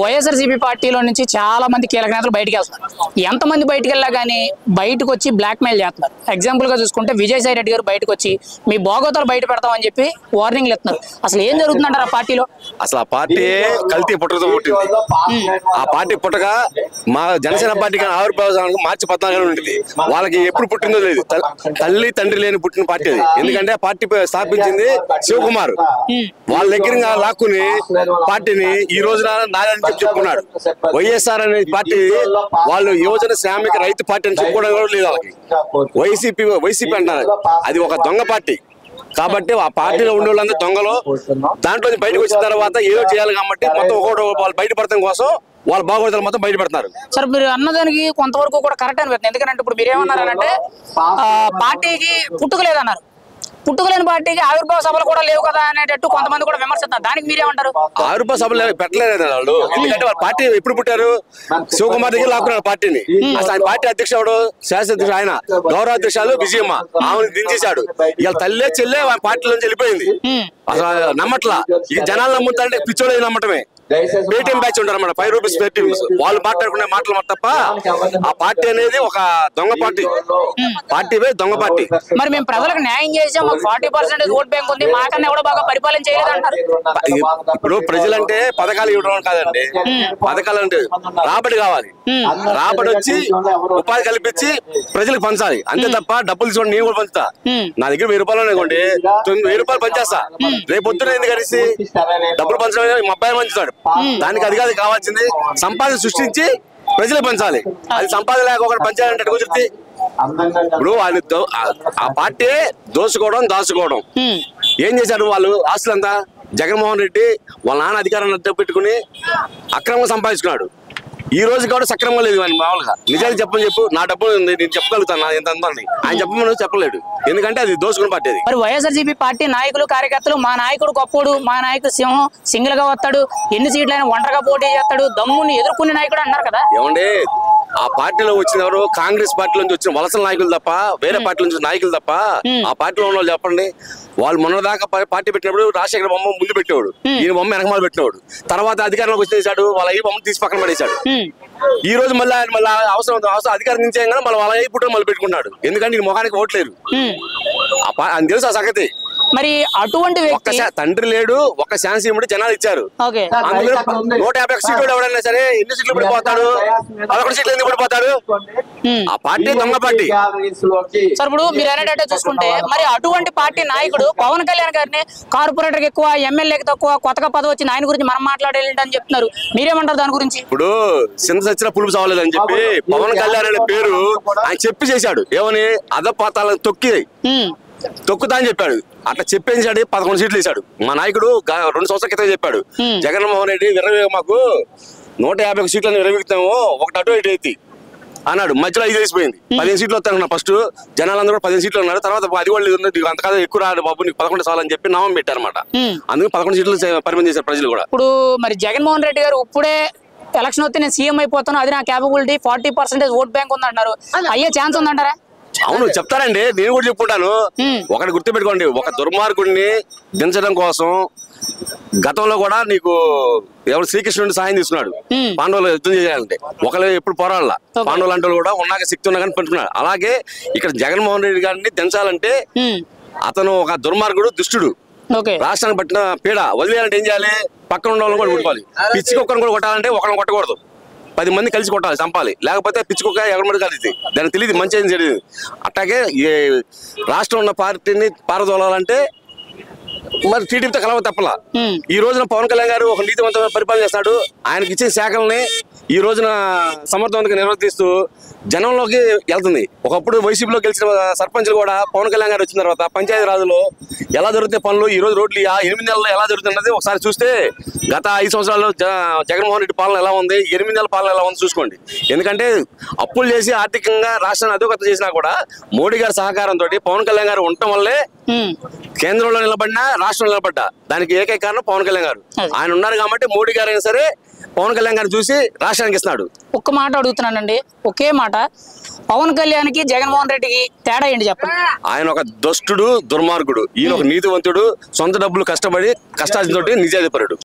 వైఎస్ఆర్సీపీ పార్టీలో నుంచి చాలా మంది కీలక నేతలు బయటికి వెళ్తున్నారు. ఎంతమంది బయటికి వెళ్ళా కానీ బయటకు వచ్చి బ్లాక్ మెయిల్ చేస్తున్నారు. ఎగ్జాంపుల్ గా చూసుకుంటే విజయసాయి రెడ్డి గారు బయటకు వచ్చి మీ భోగోతాలు బయట పెడతామని చెప్పి వార్నింగ్లు ఇస్తున్నారు. అసలు ఏం జరుగుతుందంటారు ఆ పార్టీలో? అసలు ఆ పార్టీ కల్తీ పుట్టకతో పుట్టింది. ఆ పార్టీ పుట్టగా మా జనసేన పార్టీకి ఆవిర్భావానికి మార్చి 14 ఉంటుంది. వాళ్ళకి ఎప్పుడు పుట్టిందో లేదు. తల్లి తండ్రి లేని పుట్టిన పార్టీ అది. ఎందుకంటే ఆ పార్టీ స్థాపించింది శివకుమార్. వాళ్ళ దగ్గర లాక్కుని పార్టీని ఈ రోజున నారాయణ చెప్పుకున్నాడు. వైఎస్ఆర్ అనే పార్టీ వాళ్ళు యువజన శ్రామిక రైతు పార్టీ అని చెప్పుకోవడం కూడా లేదు. వాళ్ళకి వైసీపీ అంటారు. అది ఒక దొంగ పార్టీ. కాబట్టి ఆ పార్టీలో ఉండే వాళ్ళందరూ దొంగలు. దాంట్లో బయటకు వచ్చిన తర్వాత ఏదో చేయాలి కాబట్టి మొత్తం ఒకటి వాళ్ళు బయటపడటం కోసం వాళ్ళ బాగోతాలు మొత్తం బయటపెడతారు. సార్ మీరు అన్నదానికి కొంతవరకు కూడా కరెక్ట్ అనిపిస్తుంది. ఎందుకంటే ఇప్పుడు మీరు ఏమన్నారంటే పార్టీకి పుట్టుకలేదన్నారు. పుట్టుకలేని పార్టీకి ఆవిర్భావ సభలు కూడా లేవు కదా అనేటట్టు కొంతమంది కూడా విమర్శిస్తారు. దానికి మీరేమంటారు? ఆవిర్భావ సభలు పెట్టలేదు వాళ్ళు. ఎందుకంటే వాళ్ళ పార్టీ ఎప్పుడు పుట్టారు? శివకుమార్ దగ్గర లాక్కున్నారు పార్టీని. అసలు ఆయన పార్టీ అధ్యక్షుడు శాసనాధ్యక్షుడు ఆయన గౌరవ అధ్యక్షులు విజయమ్మ ఆమెను దించేశాడు. ఇవాళ తల్లే చెల్లె పార్టీలో నుంచి వెళ్ళిపోయింది. అసలు నమ్మట్లా. ఇక జనాలు నమ్ముతారంటే పిచ్చోళ్ళు నమ్మటమే. పేటీఎం బ్యాచ్ ఉంటారు అన్నమాట. 5 రూపీస్ పేటీఎం. వాళ్ళు మాట్లాడుకునే మాటలు తప్ప ఆ పార్టీ అనేది ఒక దొంగ పార్టీ. పార్టీ దొంగ పార్టీ. మరి మేము ప్రజలకు న్యాయం చేసాం, 40% ఓట్ బ్యాంక్ ఉంది, మాకన్నా ఎవడో బాగా పరిపాలన చేయలేదు అంటారు. ఇప్పుడు ప్రజలంటే పథకాలు ఇవ్వడం కాదండి. పథకాలు అంటే రాబడి కావాలి. రాబడి వచ్చి ఉపాధి కల్పించి ప్రజలకు పంచాలి. అంతే తప్ప డబ్బులు చూడండి నేను కూడా పంచుతా. నా దగ్గర 1000 రూపాయలు ఉన్నాయండి, 9000 రూపాయలు పంచేస్తా. రేపు పొద్దున ఎందుకు కలిసి డబ్బులు పంచడం మా అబ్బాయి పంచుతాడు. దానికి అది కాదు కావాల్సింది సంపాదన సృష్టించి ప్రజలు పంచాలి. అది సంపాదన లేక ఒకటి పంచాలంటే కుదిరితే ఇప్పుడు వాళ్ళు ఆ పార్టీ దోసుకోవడం దాచుకోవడం. ఏం చేశారు వాళ్ళు? ఆస్తులంతా జగన్మోహన్ రెడ్డి వాళ్ళ నాన్న అధికారాన్ని అడ్డు పెట్టుకుని అక్రమంగా సంపాదించుకున్నాడు. ఈ రోజు కూడా సక్రమంగా లేదు. ఆయన మామూలుగా నిజాలు చెప్పు నా డబ్బులు ఉంది నేను చెప్పగలుగుతాను ఎంత అందని ఆయన చెప్పమని చెప్పలేడు. ఎందుకంటే అది దోసుకున్న పార్టీ. అది మరి వైఎస్ఆర్సీపీ పార్టీ నాయకులు కార్యకర్తలు మా నాయకుడు గొప్పడు, మా నాయకుడు సింహం, సింగిల్ గా వస్తాడు, ఎన్ని సీట్లైనా ఒంటరిగా పోటీ చేస్తాడు, దమ్ముని ఎదుర్కొనే నాయకుడు అన్నారు కదా. ఏమండి ఆ పార్టీలో వచ్చిన ఎవరు? కాంగ్రెస్ పార్టీలో నుంచి వచ్చిన వలసల నాయకులు తప్ప వేరే పార్టీల నుంచి నాయకులు తప్ప ఆ పార్టీలో ఉన్న వాళ్ళు చెప్పండి. వాళ్ళు మొన్నదాకా పార్టీ పెట్టినప్పుడు రాజశేఖర బొమ్మ ముందు పెట్టేవాడు, ఈయన బొమ్మ వెనకమాల పెట్టేవాడు. తర్వాత అధికారంలోకి వచ్చేసాడు, వాళ్ళ ఈ బొమ్మ తీసి పక్కన పడేశాడు. ఈ రోజు మళ్ళీ అవసరం అధికారం నుంచి మళ్ళీ వాళ్ళ పుట్టిన మళ్ళీ పెట్టుకున్నాడు. ఎందుకంటే ఈ ముఖానికి ఓట్లేరు. అని తెలుసు ఆ సంగతి. మరి అటువంటి తండ్రి లేడు, ఒక శాసనసీముడు జనాలు ఇచ్చారు. అందులో 150 సీట్లు ఎవడన్నా సరే ఎన్ని సీట్లు పడిపోతాడు? 11 సీట్లు ఎందుకు పడిపోతాడు? ఆ పార్టీ దొంగ పార్టీ. సార్ ఇప్పుడు మీరు అనేటట్టు చూసుకుంటే మరి అటువంటి పార్టీ నాయకుడు పవన్ కళ్యాణ్ గారిని కార్పొరేటర్ ఎక్కువ, ఎమ్మెల్యేకి తక్కువ, కొత్తగా పదవి వచ్చింది ఆయన గురించి మనం మాట్లాడేది అని చెప్తున్నారు. మీరేమంటారు దాని గురించి? ఇప్పుడు సింత సచ్చిన పులుపు చావలేదు అని చెప్పి పవన్ కళ్యాణ్ అనే పేరు ఆయన చెప్పి చేశాడు. ఏమని అధపాతాలను తొక్కుతా అని చెప్పాడు. అట్లా చెప్పేసాడు. 11 సీట్లు వేశాడు. మా నాయకుడు 2 సంవత్సరాల క్రితం చెప్పాడు, జగన్మోహన్ రెడ్డి మాకు 150 సీట్లను విరమిస్తాము, ఒకటి అటు ఇటు ఎత్తి అన్నాడు. మధ్యలో 5 వేసిపోయింది. 15 సీట్లు వస్తాను. ఫస్ట్ జనాలందరూ కూడా 15 సీట్లు ఉన్నారు. తర్వాత అది కూడా అంతకాలం ఎక్కువ రాదు బాబు, నీకు 11 చాలని చెప్పి నామం పెట్టారన్నమాట. అందుకు 11 సీట్లు పరిమితం చేశారు ప్రజలు కూడా. ఇప్పుడు మరి జగన్మోహన్ రెడ్డి గారు ఇప్పుడే ఎలక్షన్ వస్తే నేను సీఎం అయిపోతాను, అది నా క్యాపబిలిటీ, 40% ఓట్ బ్యాంక్ ఉందంటారు. అయ్యే ఛాన్స్ ఉందంటారా? అవును చెప్తారండి, నేను కూడా చెప్పుకుంటాను. ఒకటి గుర్తుపెట్టుకోండి, ఒక దుర్మార్గుడిని దించడం కోసం గతంలో కూడా నీకు ఎవరు శ్రీకృష్ణుడిని సహాయం తీసుకున్నాడు పాండవులు యుద్ధం చేయాలంటే. ఒకళ్ళు ఎప్పుడు పోరాడాల పాండవులు అంటే కూడా ఉన్నాక శక్తి ఉన్నా కానీ పెట్టుకున్నాడు. అలాగే ఇక్కడ జగన్మోహన్ రెడ్డి గారిని దించాలంటే అతను ఒక దుర్మార్గుడు, దుష్టుడు. రాష్ట్రానికి పట్టిన పీడ వదిలేయాలంటే ఏం చేయాలి? పక్కన ఉన్న వాళ్ళని కూడా కొట్టుకోవాలి. పిచ్చి కుక్కను కూడా కొట్టాలంటే ఒకరిని కొట్టకూడదు, 10 మంది కలిసి కొట్టాలి, చంపాలి. లేకపోతే పిచ్చి కుక్క ఎవరి మీద కలిసి దానికి తెలియదు మంచి ఏం తెలియదు. అట్లాగే రాష్ట్రం ఉన్న పార్టీని పారదోలాలంటే మరి టీడీపీతో కలవ తప్పలా. ఈ రోజున పవన్ కళ్యాణ్ గారు ఒక నీతివంతమైన పరిపాలన చేస్తాడు. ఆయనకి ఇచ్చిన శాఖల్ని ఈ రోజున సమర్థవంతంగా నిర్వర్తిస్తూ జనంలోకి వెళ్తుంది. ఒకప్పుడు వైసీపీలో గెలిచిన సర్పంచ్లు కూడా పవన్ కళ్యాణ్ గారు వచ్చిన తర్వాత పంచాయతీ రాజులో ఎలా జరుగుతాయి పనులు, ఈ రోజు రోడ్లు 8 నెలల్లో ఎలా జరుగుతున్నది ఒకసారి చూస్తే గత 5 సంవత్సరాల్లో జగన్మోహన్ రెడ్డి పాలన ఎలా ఉంది, 8 నెలల పాలన ఎలా ఉంది చూసుకోండి. ఎందుకంటే అప్పులు చేసి ఆర్థికంగా రాష్ట్రాన్ని అధోగతి చేసినా కూడా మోడీ గారి సహకారంతో పవన్ కళ్యాణ్ గారు ఉండటం వల్లే కేంద్రంలో నిలబడినా రాష్ట్రంలో నిలబడ్డా. దానికి ఏకైక కారణం పవన్ కళ్యాణ్ గారు. ఆయన ఉన్నారు కాబట్టి మోడీ గారు అయినా సరే పవన్ కళ్యాణ్ గారిని చూసి రాష్ట్రానికి ఇస్తున్నాడు. ఒక్క మాట అడుగుతున్నానండి, ఒకే మాట, పవన్ కళ్యాణ్ కి జగన్మోహన్ రెడ్డికి తేడా ఏంటి చెప్పండి? ఆయన ఒక దుష్టుడు, దుర్మార్గుడు. ఈయన ఒక నీతివంతుడు, సొంత డబ్బులు కష్టపడి కష్టార్జితోటి నిజాధిపరుడు.